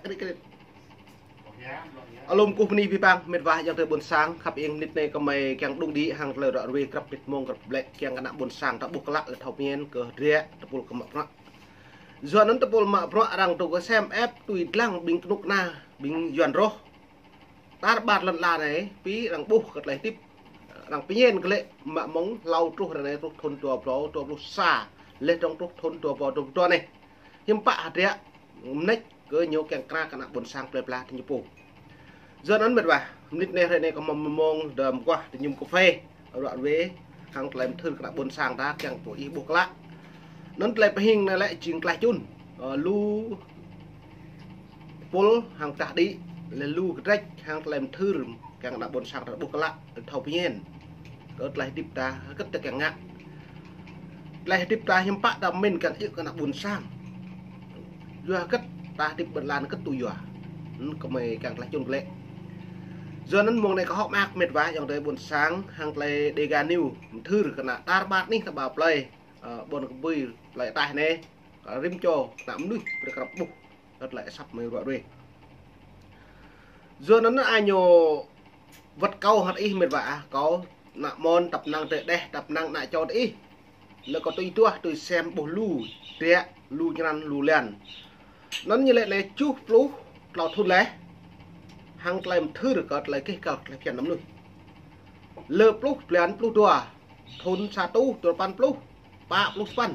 cái alum cục ni bang mệt vài yang buồn sang khắp yên nít này có mày càng đung đi hàng lời đoạn về gặp biệt mông gặp lệ càng ngã buồn sang đã buộc lại là thầu miên cờ ria tập buộc cầm mặc do nó tập buộc mặc rằng tôi có xem ép tùy lăng bình nục na bình dọn rô ta bạt lần là này phí rằng buộc cái này tiếp rằng phí nhiên cái lệ mà móng lau trúc này trúc thôn tua xa lên trong trúc thôn tua này nhưng bạ ria nách cứ nhiều càng cra cả buồn sang plei pla thì nhiều giờ nó mệt và nít này có mong đờm qua thì nhung cà phê ở đoạn vế hàng làm thương cả buồn sang ta càng tuổi buộc lạ nó lại hình này lại chỉnh lại chun lu pol hàng trả đi là lu cái rách hàng làm thương càng đã buồn sang ta buộc lạ thầu nhiên có lại tiếp ta cất ta càng ngạn lại tiếp ta hiếm bạ đam mình càng yêu càng buồn sang vừa cất ta tiếp bật lan cất tùy vừa có mày càng lại chun lệ giờ nó mong này có họ mạc mệt vãi dòng tới buồn sáng hàng play dega new thư được cả ta bát ní ta bảo play buồn vui lại tài này rim cho tạm nuôi được gặp bục rất lại sắp mới gọi về giờ nó ai nhô vật câu hạt y mệt vả có nạ môn tập năng tệ đe tập năng lại cho đi là có tôi xem bồ lu tệ lu nhăn lu liền nó như lệ này chút lú lọt thun lé hàng làm thư được cọt lại cái cọt lại phiền lắm luôn lơ plus plan plus tua thôn sa tu tua pan plus pa plus pan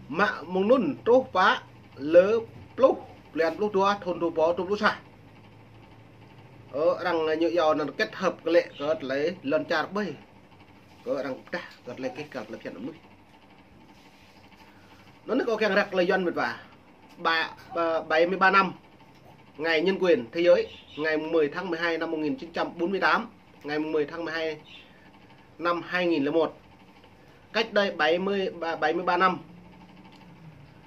mạ mông nun trố phá lơ plus plan plus tua thôn tua bó tua plus sa rằng như giờ nó kết hợp cái lệ cọt lấy lần cha bơi có rằng ta cọt lại cái cọt lại phiền lắm luôn nó có càng rắc là doanh vật vả 73 năm ngày nhân quyền thế giới ngày 10 tháng 12 năm 1948 ngày 10 tháng 12 năm 2001 cách đây 73 năm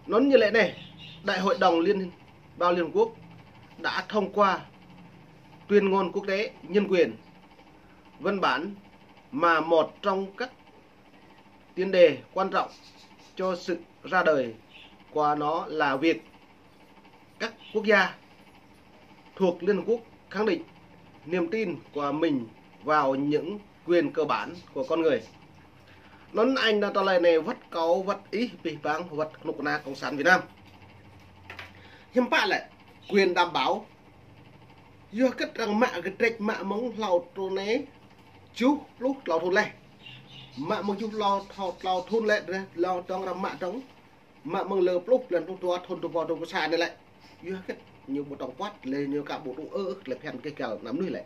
nó như lệ này Đại hội đồng Liên Hợp Quốc đã thông qua tuyên ngôn quốc tế nhân quyền văn bản mà một trong các tiền đề quan trọng cho sự ra đời của nó là việc các quốc gia thuộc Liên Hợp Quốc khẳng định niềm tin của mình vào những quyền cơ bản của con người. Nó anh ta lại này vất cáu vất ý bị bang vất nục na cộng sản Việt Nam. Nhưng bạn lại quyền đảm bảo do kết rằng mạ cái trách mạ mong lào trô né chú lúc lào thôn lệ mạ mong chú lào thôn lệ lào trong rằng mạ trống mạ mong lờ lúc lần thôn tua xa này lại do kết nhiều một đồng quát lên nhiều cả bộ đủ là phèn cái cờ nắm nuôi lại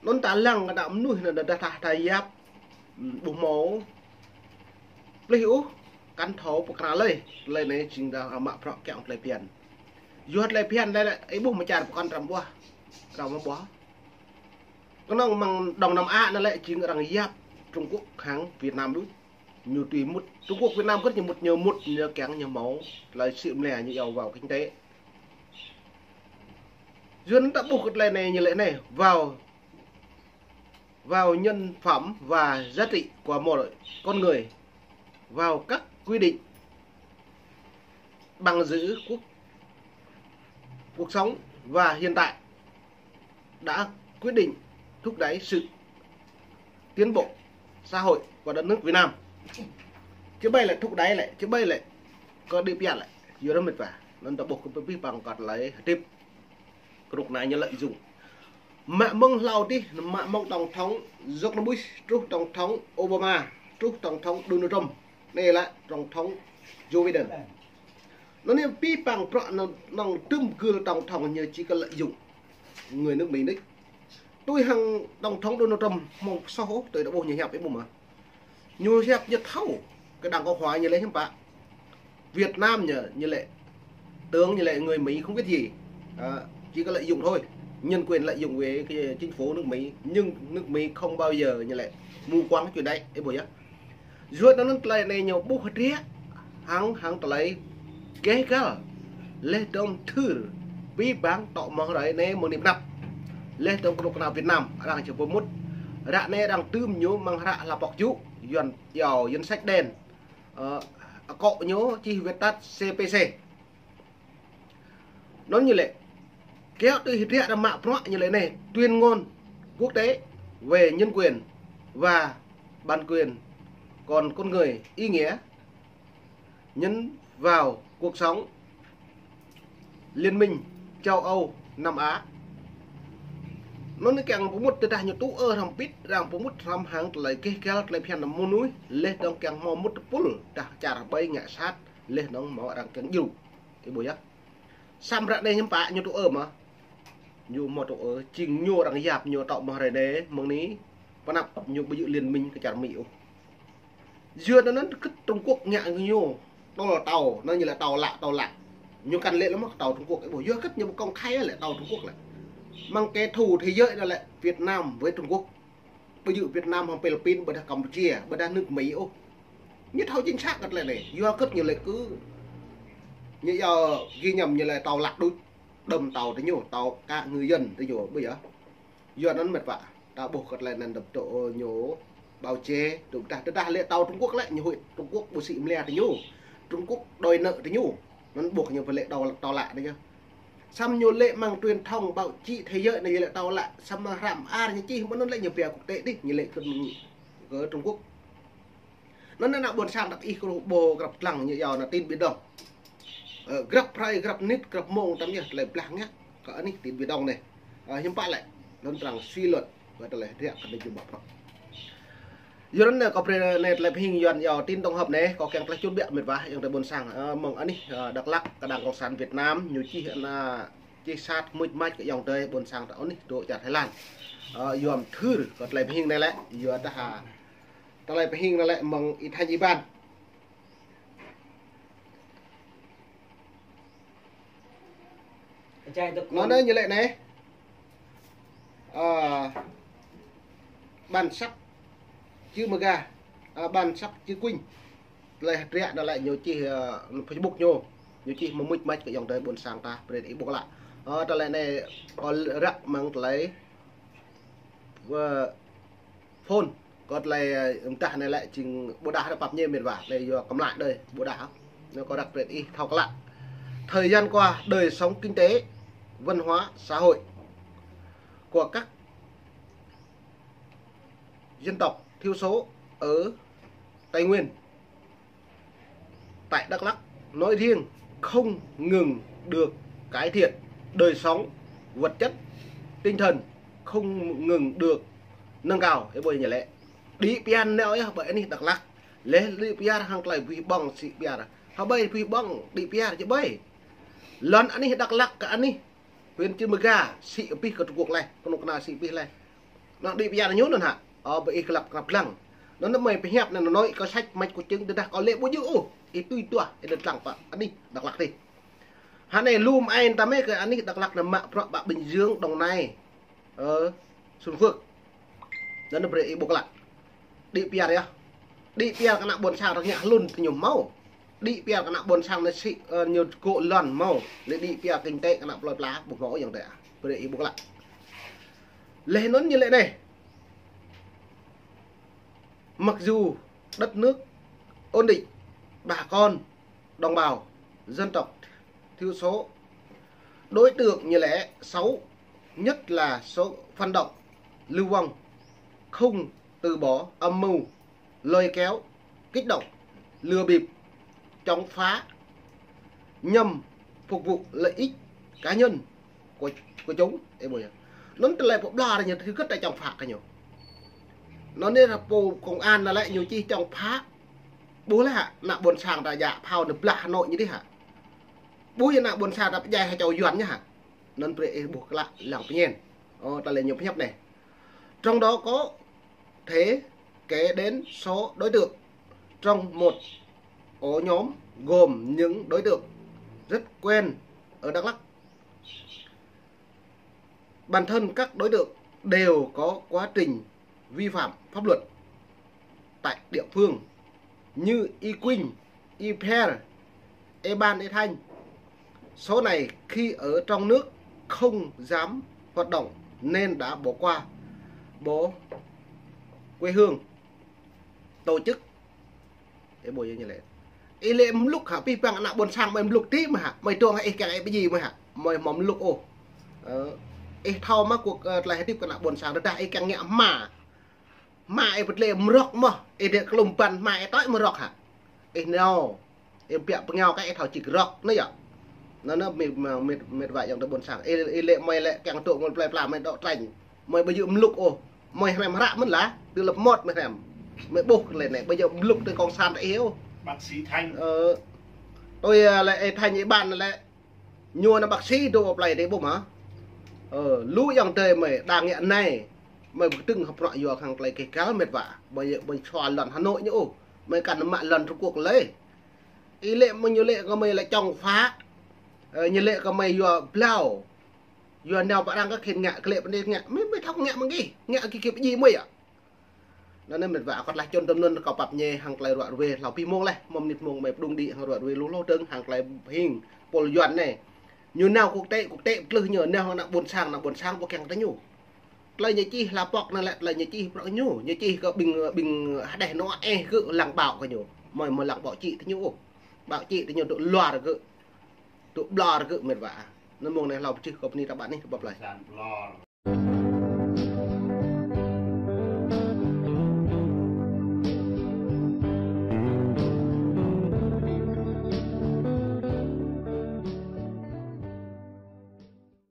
nó ta lăng nắm nuôi là đã thay giáp bộ máu lấy hữu căn thấu của cả lời này chính là mạ phọ kẹo lấy phèn duột lấy phèn đây lại ấy bố mà chả con trầm qua rau mà bó cái nó bằng đồng nằm nó lại chính là rằng giáp Trung Quốc kháng Việt Nam đúng nhiều tùy một Trung Quốc Việt Nam rất nhiều một nhờ kén nhiều máu là sự lẻ như dầu vào kinh tế duyên đã buộc lại này như lệ này vào nhân phẩm và giá trị của một con người vào các quy định bằng giữ cuộc sống và hiện tại đã quyết định thúc đẩy sự tiến bộ xã hội của đất nước Việt Nam chứ bây lại thúc đẩy lại chứ bây lại có đi bịa lại dưới đó mệt vả nên ta buộc cái bí bằng còn lấy tiếp cái đục này như lợi dụng mẹ mong lao đi mẹ mong tổng thống George Bush trước tổng thống Obama trước tổng thống Donald Trump này là tổng thống Joe Biden nó nên bí bằng nó trùm cưa tổng thống như chỉ có lợi dụng người nước Mỹ đấy tôi hàng tổng thống Donald Trump một số tôi đã bố nhiều hẹp với bố mà nhiều hẹp như thâu cái đảng Cộng hòa như lấy hiếm bạn Việt Nam như lệ tướng như lệ người Mỹ không biết gì chỉ có lợi dụng thôi nhân quyền lợi dụng về cái chính phủ nước Mỹ nhưng nước Mỹ không bao giờ như lệ mù quáng cái chuyện đấy ấy bồi nhá rồi nó lại này nhiều bố hết riết hắn lấy kế cả lên trong thư bí bán tọ mong đấy này một niệm nắp lên trong cộng nào Việt Nam đang chờ một rạ này đang tươm nhớ mang rạ là bọc chú dần dò dân sách đen cọ nhớ chi viết tắt CPC nó như lệ kéo từ hiện ra mạ pro như lệ này tuyên ngôn quốc tế về nhân quyền và bản quyền còn con người ý nghĩa, nhấn vào cuộc sống Liên minh châu Âu Nam Á. Nó nói càng bố một từ đại nhiều tú thầm pít rằng bố một thầm hàng lại cái lại phiền là môn núi lên đông càng mò một pul đã trả bay ngã sát lên nó mò đang càng dù cái buổi á sam ra đây nhắm bạ nhiều tú mà nhiều một tú chỉnh nhiều đang dạp nhiều tạo mà đấy mong ní và nằm nhiều bây giờ liên minh cái trả miệu dưa nó cứ Trung Quốc nhẹ nhiều đó là tàu nó như là tàu lạ nhiều căn lệ lắm tàu Trung Quốc cái buổi dưa cất như một con khay lại tàu Trung Quốc lại mang cái thù thế giới là lại Việt Nam với Trung Quốc. Bây giờ Việt Nam hoặc Philippines, bây giờ Campuchia, bây giờ nước Mỹ ô. Nhất thâu chính xác là này, do cất như lại cứ như giờ ghi nhầm như là tàu lạc đôi đầm tàu thế nhiều, tàu cả người dân thế nhiều bây giờ. Do nó mệt vả, ta buộc cất lại là đập độ nhổ bào chế, chúng ta lệ tàu Trung Quốc lại như hội Trung Quốc bố sĩ lè thế nhiều. Trung Quốc đòi nợ thế nhiều. Nó buộc như phải lệ tàu lạ đấy chứ. Xăm nhiều lệ mang truyền thông bảo chị thế giới này là tàu lại xăm mà rạm như chi không nó lại nhiều việc quốc tế đi như lệ ở Trung Quốc nó là buồn sang đặt y bồ gặp lằng như giờ là tin Biển Đông gặp prai gặp nít gặp mông tấm nhỉ lại lằng nhá có anh tin Biển Đông này hiếm bạn lại nó rằng suy luận và lại thế cần được bảo giờ nó có này lại hình dọn giờ tin tổng hợp này có kèm lại chút biện mệt vả trong buồn sang mong anh Đắk Lắk cả Đảng Cộng sản Việt Nam nhiều chi hiện là chi sát mịch mạch cái dòng tới buồn sang đó này đội trả Thái Lan dòm thư có lại hình này lại giờ ta lại hình lại mong ít hai ban nó đây như lệ này bản sắc chữ mờ gà bản sắc chữ Quỳnh lại rẽ nó lại nhiều chi Facebook nhiều chi mà mịch mạch cái dòng tới buồn sang ta để ý buộc lại ta lại này có rắc mang lấy phone còn lại ta này lại chừng bộ đá nó bập nhẹ miền vả đây giờ cầm lại đây bộ đá nó có đặc biệt y thao lại thời gian qua đời sống kinh tế văn hóa xã hội của các dân tộc thiểu số ở Tây Nguyên tại Đắk Lắk nói riêng không ngừng được cải thiện, đời sống vật chất tinh thần không ngừng được nâng cao cái bồi nhỉ lệ đi pian neo ấy bởi anh Đắk Lắk lấy đi pian hàng lại vì bằng sĩ pian họ bay vì bằng đi pian chứ bay lần anh Đắk Lắk cả anh huyện Chư Mờ Ga sĩ pi của Trung Quốc này con nào sĩ pi này nó đi pian nhốt luôn hả bởi gặp lăng nó mày phải hẹp này nó nói có sách mạch của chứng được có lệ bố dữ ít tùy tua để được lặng và anh đi Đắk Lắk đi hắn này lùm ai ta mấy cái anh đi Đắk Lắk là mạ bạ Bình Dương Đồng Nai Xuân Phước đó là bị buộc lại đi pia đấy đi pia cái nặng buồn sang nó nhả luôn thì nhiều máu đi pia cái nặng buồn sang nó xị nhiều cộ lòn máu để đi pia kinh tế cái nặng lôi lá buộc ngõอย่างđấy để buộc lại lên nó như lệ này mặc dù đất nước ổn định bà con đồng bào dân tộc thiểu số đối tượng như lẽ xấu nhất là số phản động lưu vong không từ bỏ âm mưu lôi kéo kích động lừa bịp chống phá nhằm phục vụ lợi ích cá nhân của chúng nó lại bộ đo là nhiều thứ rất là trong phạt cả nhiều nó nên là bộ công an là lại nhiều chi trong phá bố là hạ nạ buồn sàng là dạ phao được lạ Hà Nội như thế hả bố như nạ buồn sàng là dài hay cháu doán nhá hả nên phải buộc lại lòng nhiên ta lên nhiều phép này trong đó có thế kể đến số đối tượng trong một ổ nhóm gồm những đối tượng rất quen ở Đắk Lắk. Bản thân các đối tượng đều có quá trình vi phạm pháp luật tại địa phương như Y Quỳnh, Y Per, E Ban, E Thanh. Số này khi ở trong nước không dám hoạt động nên đã bỏ qua bố quê hương tổ chức cái buổi như này. Ý lệ lúc hả pi bằng nạ buồn sang mày lục tí mà hả mày tuồng hay cái gì mà hả mày mắm lục ô thao mà cuộc lại tiếp cái nào buồn sáng đó ai càng nhẹ mà ai vật lệ mrok mà ai để lùm pan mà ai tối mrok hả ai nào em bịa nhau cái thảo chỉ rock nữa vậy nó mệt vậy trong đó buồn sáng ai lệ mày lệ càng tụ một plei mày đọ trành mày bây giờ lục ô mày làm rạ mất lá từ lập một mày làm mày buộc lên này bây giờ lục từ con sàn đã yếu bác sĩ Thanh tôi lại thành những bạn lại nhua nó bác sĩ đồ lại đấy bụng hả lũ dòng trời mày đang nghẹn này mày từng học loại vừa hàng lại cái cáo mệt vả bây giờ mình xoa lần Hà Nội nhá mày cần nó mạng lần trong cuộc lấy ý lệ mình như lệ có mày lại trong phá như lệ có mày vừa plau vừa nào bạn đang có khiên ngạ cái lệ vấn đề ngạ mới thóc ngạ bằng gì ngạ cái gì mày ạ nó nên mệt vả còn lại chôn tâm luôn có bập nhẹ hàng lại đoạn về lão pi mông này mầm nịt mông mày đung đi hàng đoạn về lú lô trứng hàng lại hình bồi dọn này như nào cuộc tệ lư nhờ nào nặng buồn sang có kèng tới nhủ lời như chi là bọc này lại lời như chi rõ nhủ như chi có bình để nó cứ lằng bảo cái nhủ mà lằng bảo chị tới nhủ bảo chị tới nhủ tụ loa được cứ tụ blo được cứ mệt vả nó mông này lão chưa có ni các bạn đi bập lại